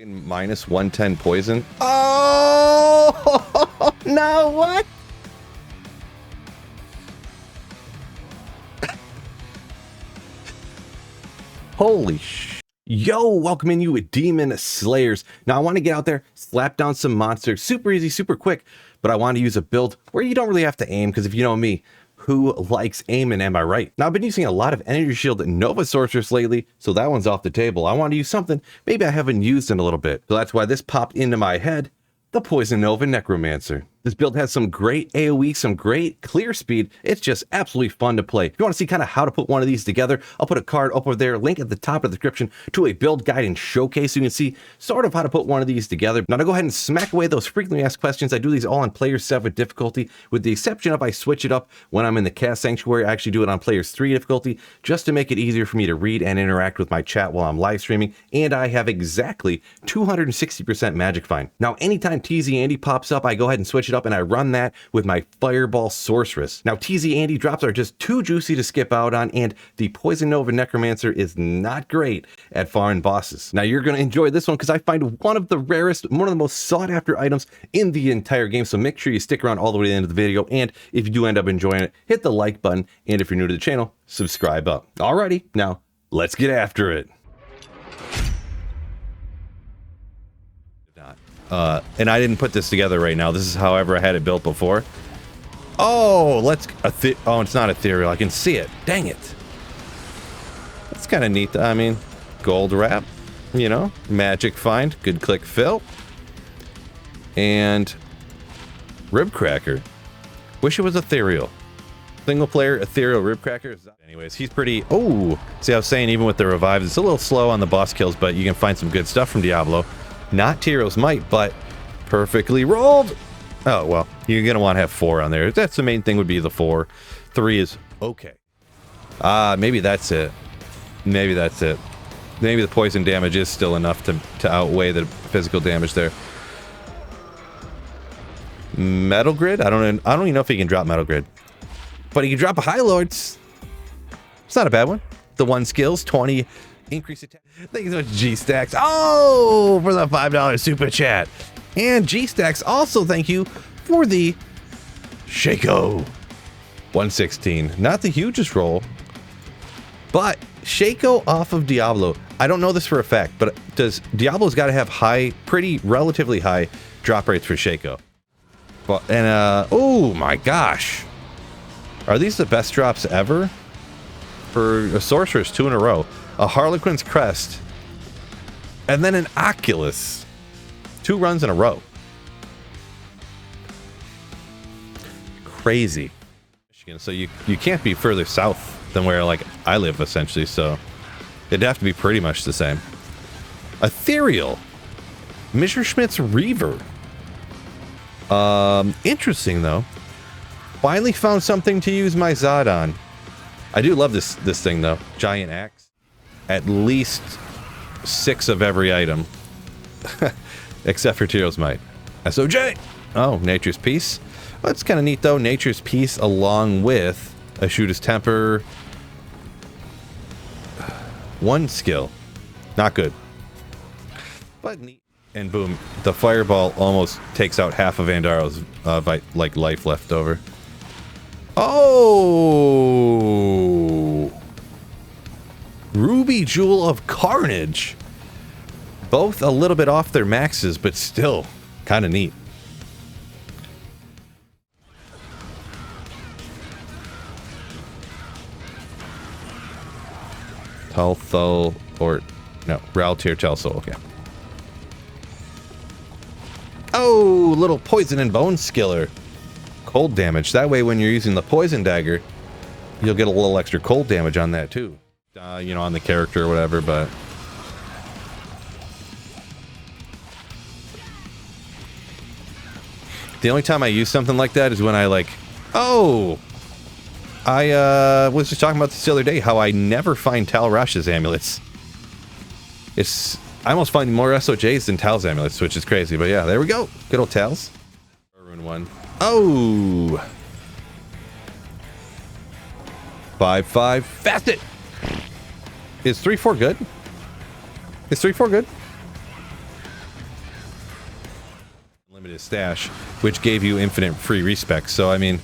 Minus 110 poison. Oh no! What? Holy sh! Yo, welcome in, you demon slayers. Now I want to get out there, slap down some monsters, super easy, super quick, but I want to use a build where you don't really have to aim, because if you know me, who likes aiming, am I right? Now I've been using a lot of energy shield and Nova Sorceress lately, so that one's off the table. I want to use something maybe I haven't used in a little bit. So that's why this popped into my head, the Poison Nova Necromancer. This build has some great AoE, some great clear speed. It's just absolutely fun to play. If you want to see kind of how to put one of these together, I'll put a card up over there, link at the top of the description to a build guide and showcase so you can see sort of how to put one of these together. Now to go ahead and smack away those frequently asked questions, I do these all on Players 7 difficulty, with the exception of I switch it up when I'm in the Cast Sanctuary. I actually do it on Players 3 difficulty, just to make it easier for me to read and interact with my chat while I'm live streaming, and I have exactly 260% Magic Find. Now anytime TZ Andy pops up, I go ahead and switch it up and I run that with my Fireball Sorceress. Now TZ Andy drops are just too juicy to skip out on, and the Poison Nova Necromancer is not great at foreign bosses. Now you're going to enjoy this one because I find one of the rarest, one of the most sought after items in the entire game, so make sure you stick around all the way to the end of the video, and if you do end up enjoying it, hit the like button, and if you're new to the channel, subscribe up. Alrighty, now let's get after it. And I didn't put this together right now. This is however I had it built before. Oh, oh, it's not ethereal. I can see it. Dang it. That's kind of neat. I mean, gold wrap, you know, magic find, good click fill, and rib cracker. Wish it was ethereal. Single player ethereal rib cracker. Anyways, he's pretty. Oh, see, I was saying even with the revives, it's a little slow on the boss kills, but you can find some good stuff from Diablo. Not Tyro's Might, but perfectly rolled. Oh, well, you're going to want to have 4 on there. That's the main thing, would be the 4. 3 is okay. Maybe that's it. Maybe that's it. Maybe the poison damage is still enough to outweigh the physical damage there. Metal Grid? I don't even know if he can drop Metal Grid. But he can drop a High Lords. It's not a bad one. The 1 skills, 20... increase attack. Thank you so much, G-Stacks. Oh, for the $5 super chat. And G-Stacks also thank you for the Shaco. 116. Not the hugest roll, but Shaco off of Diablo. I don't know this for a fact, but Diablo's got to have relatively high drop rates for Shaco. Well, and oh my gosh, are these the best drops ever for a sorceress? 2 in a row. A Harlequin's Crest, and then an Oculus. 2 runs in a row. Crazy. Michigan, so you can't be further south than where like I live essentially, so it'd have to be pretty much the same. Ethereal. Messerschmitt's Reaver. Interesting though. Finally found something to use my Zod on. I do love this thing though. Giant axe. At least 6 of every item. Except for Tyro's Might. SOJ! Oh, Nature's Peace. Well, that's kind of neat though. Nature's Peace along with a Shooter's Temper. 1 skill. Not good. But neat. And boom, the Fireball almost takes out half of Andaro's like life left over. Oh! Ruby Jewel of Carnage. Both a little bit off their maxes, but still kind of neat. Telthul, or no, Raltier Telsoul, okay. Oh, little poison and bone skiller. Cold damage. That way when you're using the poison dagger, you'll get a little extra cold damage on that too. You know, on the character or whatever, but the only time I use something like that is when I like, oh, I was just talking about this the other day, how I never find Tal Rash's amulets. I almost find more SOJs than Tal's amulets, which is crazy, but yeah, there we go. Good old Tal's. Ruin 1. Oh! 5-5. Fast it! Is 3-4 good? Is 3-4 good? unlimited stash, which gave you infinite free respecs. So, I mean,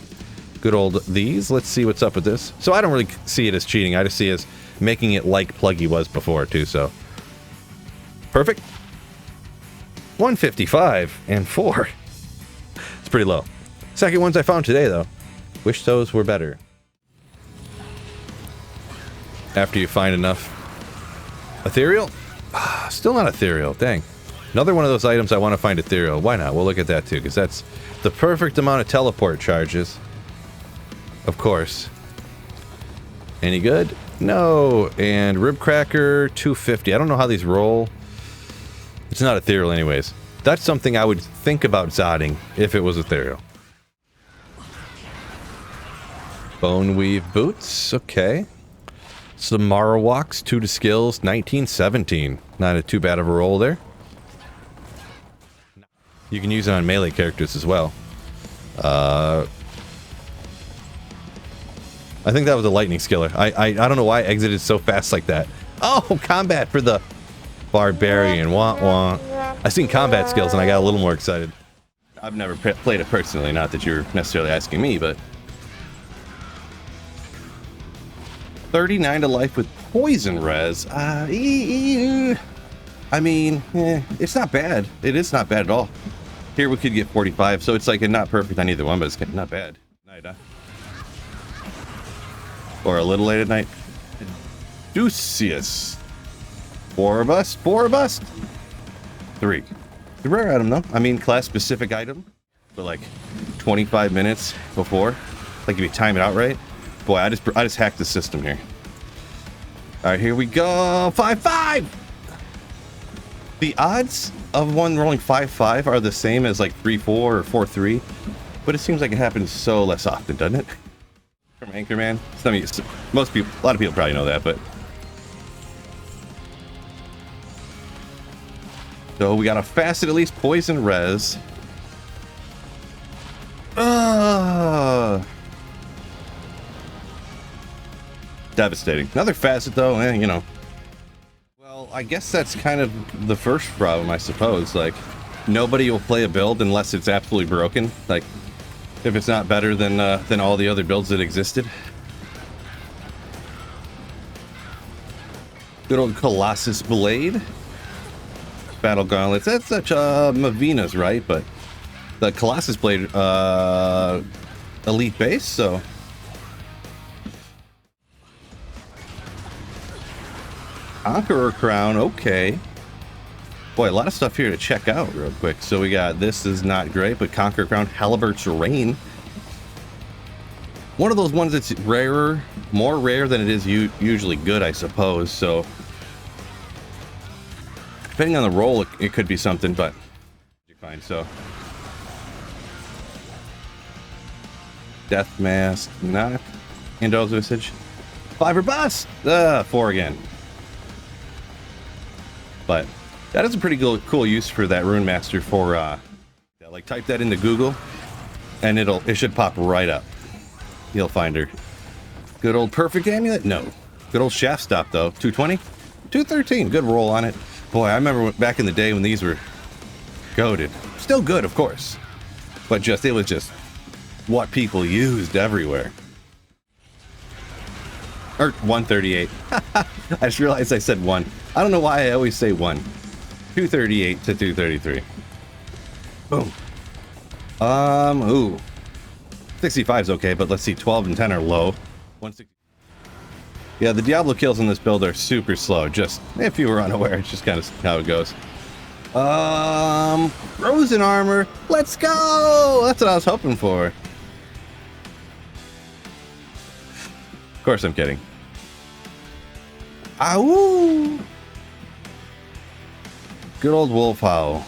good old these. Let's see what's up with this. So I don't really see it as cheating. I just see it as making it like Pluggy was before, too. So, perfect. 155 and 4. It's pretty low. Second ones I found today, though. Wish those were better. After you find enough. Ethereal? Still not ethereal. Dang. Another one of those items I want to find ethereal. Why not? We'll look at that too, because that's the perfect amount of teleport charges. Of course. Any good? No. And Rib Cracker, 250. I don't know how these roll. It's not ethereal anyways. That's something I would think about zodding if it was ethereal. Bone Weave Boots. Okay. Some Marowaks, 2 to skills, 1917. Not too bad of a roll there. You can use it on melee characters as well. I think that was a lightning skiller. I don't know why I exited so fast like that. Oh, combat for the barbarian. Wah wah. I seen combat skills and I got a little more excited. I've never played it personally, not that you're necessarily asking me, but 39 to life with poison res. I mean, it's not bad. It is not bad at all. Here we could get 45, so it's like not perfect on either one, but it's not bad. Night, huh? Or a little late at night. Ducius. 4 of us? 4 of us? 3. The rare item though. I mean, class specific item. For like 25 minutes before. Like if you time it out right. Boy, I just hacked the system here. All right, here we go. 5-5. The odds of one rolling 5-5 are the same as like 3-4 or 4-3, but it seems like it happens so less often, doesn't it? From Anchorman. Most people, a lot of people probably know that, but so we got a facet at least, poison res. Devastating. Another facet though, you know. Well, I guess that's kind of the first problem, I suppose. Like, nobody will play a build unless it's absolutely broken. Like, if it's not better than all the other builds that existed. Good old Colossus Blade. Battle Gauntlets. That's such Mavina's, right? But the Colossus Blade elite base, so Conqueror Crown, okay. Boy, a lot of stuff here to check out real quick. So we got, this is not great, but Conqueror Crown, Haliburt's Reign. One of those ones that's rarer, more rare than it is usually good, I suppose. So depending on the roll, it could be something, but you're fine. So Death Mask, not Indul's Visage. 5 or bust! 4 again. But that is a pretty cool use for that Rune Master for like type that into Google and it should pop right up. You'll find her. Good old Perfect Amulet? No. Good old Shaft Stop though. 220? 213. Good roll on it. Boy, I remember back in the day when these were goated. Still good, of course. But it was just what people used everywhere. Or 138. I just realized I said 1. I don't know why I always say 1. 238 to 233. Boom. Ooh. 65 is okay, but let's see, 12 and 10 are low. 160. Yeah, the Diablo kills in this build are super slow. Just, if you were unaware, it's just kind of how it goes. Frozen armor. Let's go! That's what I was hoping for. Of course I'm kidding. Ow! Good old Wolf Howl.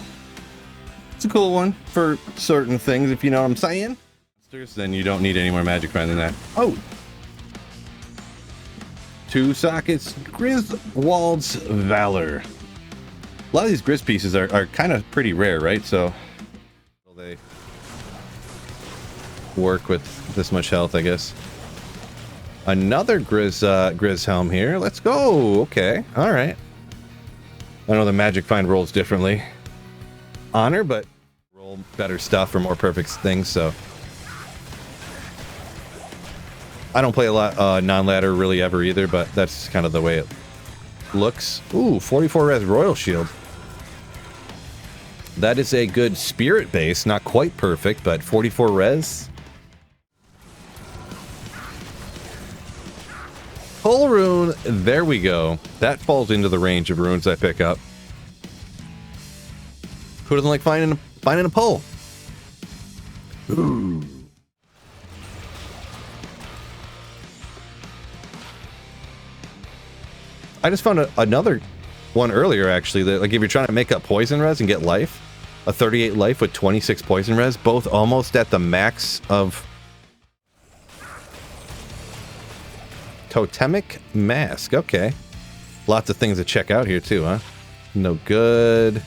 It's a cool one for certain things, if you know what I'm saying. Then you don't need any more magic friend than that. Oh! 2 sockets. Griswold's Valor. A lot of these Grizz pieces are kind of pretty rare, right? So they work with this much health, I guess. Another Grizz helm here. Let's go. Okay. All right. I know the magic find rolls differently. Honor, but roll better stuff or more perfect things, so I don't play a lot non-ladder really ever either, but that's kind of the way it looks. Ooh, 44 res Royal Shield. That is a good spirit base, not quite perfect, but 44 res. Pull rune, there we go. That falls into the range of runes I pick up. Who doesn't like finding a pull? Ooh. I just found another one earlier, actually, that like if you're trying to make up poison res and get life, a 38 life with 26 poison res, both almost at the max of Totemic Mask. Okay. Lots of things to check out here too, huh? No good.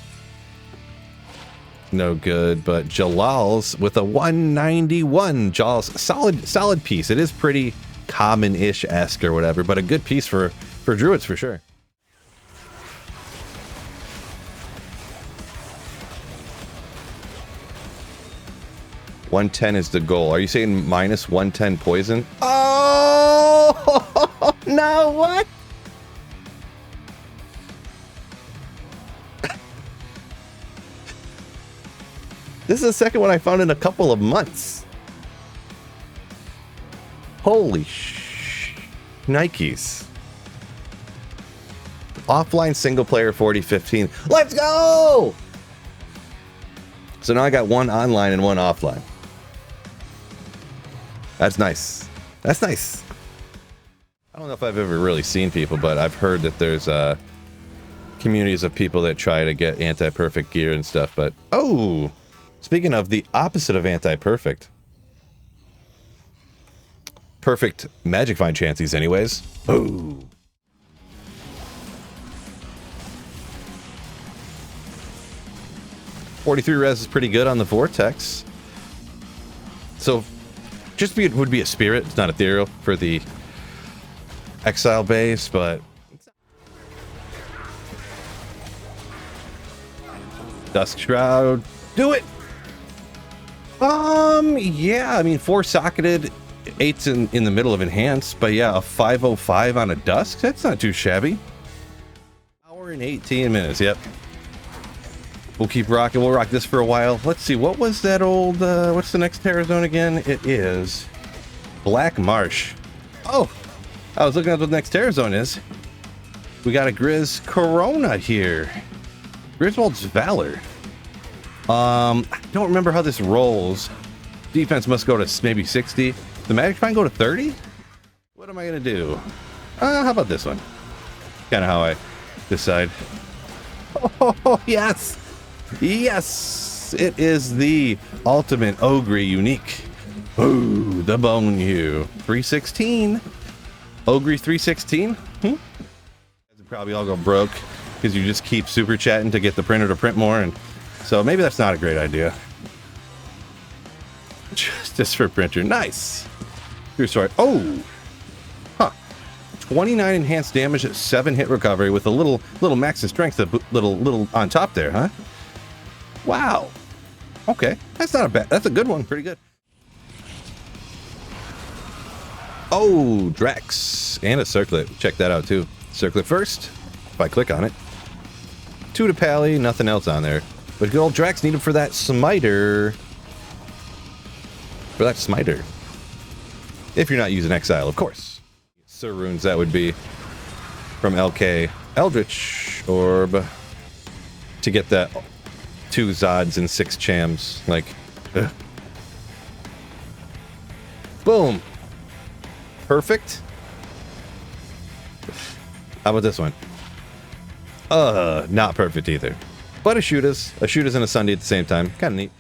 No good, but Jalal's with a 191. Jalal's solid piece. It is pretty common-ish-esque or whatever, but a good piece for druids for sure. $110 is the goal. Are you saying minus 110 poison? Oh no! What? This is the second one I found in a couple of months. Holy Nikes. Offline single player 4015. Let's go! So now I got one online and one offline. That's nice. That's nice. I don't know if I've ever really seen people, but I've heard that there's communities of people that try to get anti-perfect gear and stuff, but oh! Speaking of the opposite of anti-perfect. Perfect magic find chances anyways. Oh. $43 res is pretty good on the Vortex. So just would be a spirit, it's not ethereal for the exile base, but Dusk Shroud, do it! Yeah, I mean, 4-socketed, 8's in the middle of enhanced, but yeah, a 505 on a Dusk, that's not too shabby. Hour and 18 minutes, yep. We'll keep rocking, we'll rock this for a while. Let's see, what was that old, what's the next Terror Zone again? It is Black Marsh. Oh, I was looking at what the next Terror Zone is. We got a Grizz Corona here. Griswold's Valor. I don't remember how this rolls. Defense must go to maybe 60. The magic find go to 30? What am I gonna do? How about this one? Kind of how I decide. Oh, yes! Yes! It is the ultimate Ogre unique. Ooh, the Bone Hue. 316. Ogre 316? Probably all go broke because you just keep super chatting to get the printer to print more, and so maybe that's not a great idea. Justice for printer, nice. True story. Oh, huh. 29 enhanced damage at 7 hit recovery with a little max in strength, a little on top there, huh? Wow. Okay, that's not a bad. That's a good one. Pretty good. Oh, Drax and a circlet. Check that out too. Circlet first. If I click on it. 2 to Pally, nothing else on there. But good old Drax needed for that smiter. If you're not using Exile, of course. Sir Runes, that would be from LK. Eldritch Orb. To get that 2 Zods and 6 Chams. Like, ugh. Boom. Perfect. How about this one? Not perfect either. But a Shootas and a Sunday at the same time. Kind of neat.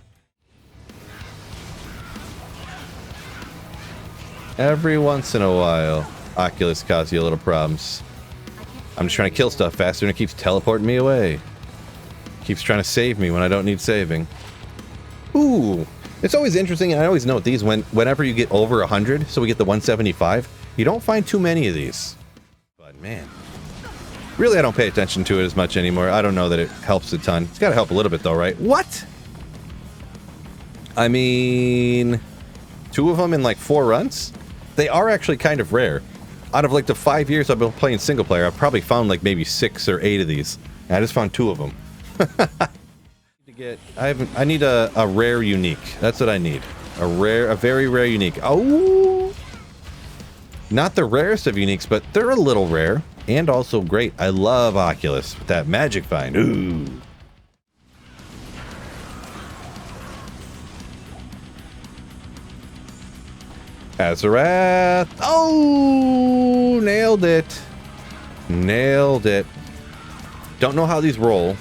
Every once in a while, Oculus causes you a little problems. I'm just trying to kill stuff faster and it keeps teleporting me away. Keeps trying to save me when I don't need saving. Ooh. It's always interesting, and I always note these whenever you get over 100, so we get the 175, you don't find too many of these. But man, really I don't pay attention to it as much anymore. I don't know that it helps a ton. It's got to help a little bit though, right? What? I mean, 2 of them in like 4 runs? They are actually kind of rare. Out of like the 5 years I've been playing single player, I've probably found like maybe 6 or 8 of these. I just found 2 of them. I need a rare unique. That's what I need. A very rare unique. Oh! Not the rarest of uniques, but they're a little rare. And also great. I love Oculus with that magic find. Ooh. Azarath. Oh! Nailed it. Nailed it. Don't know how these roll.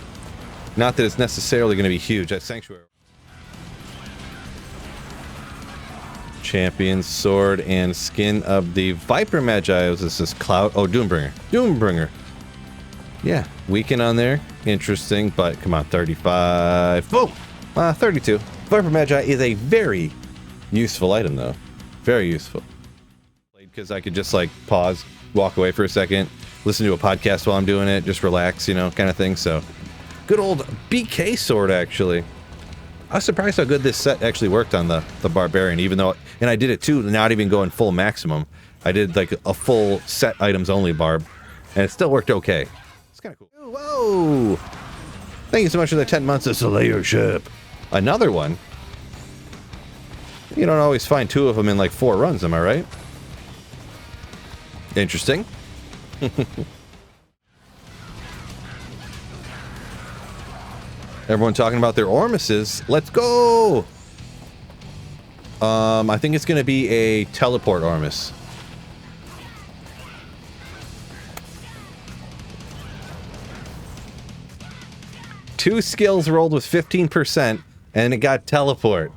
Not that it's necessarily going to be huge. That Sanctuary. Champion, sword, and skin of the Viper Magi. This is Cloud. Oh, Doombringer. Doombringer. Yeah, weaken on there. Interesting, but come on, 35. Oh! 32. Viper Magi is a very useful item, though. Very useful. Because I could just, like, pause, walk away for a second, listen to a podcast while I'm doing it, just relax, you know, kind of thing, so... Good old BK sword, actually. I was surprised how good this set actually worked on the Barbarian, even though... And I did it, too, not even going full maximum. I did, like, a full set items only barb, and it still worked okay. It's kind of cool. Whoa! Thank you so much for the 10 months of Slayership. Another one. You don't always find 2 of them in, like, 4 runs, am I right? Interesting. Everyone talking about their Ormuses. Let's go! I think it's going to be a teleport Ormus. Two skills rolled with 15%, and it got teleport.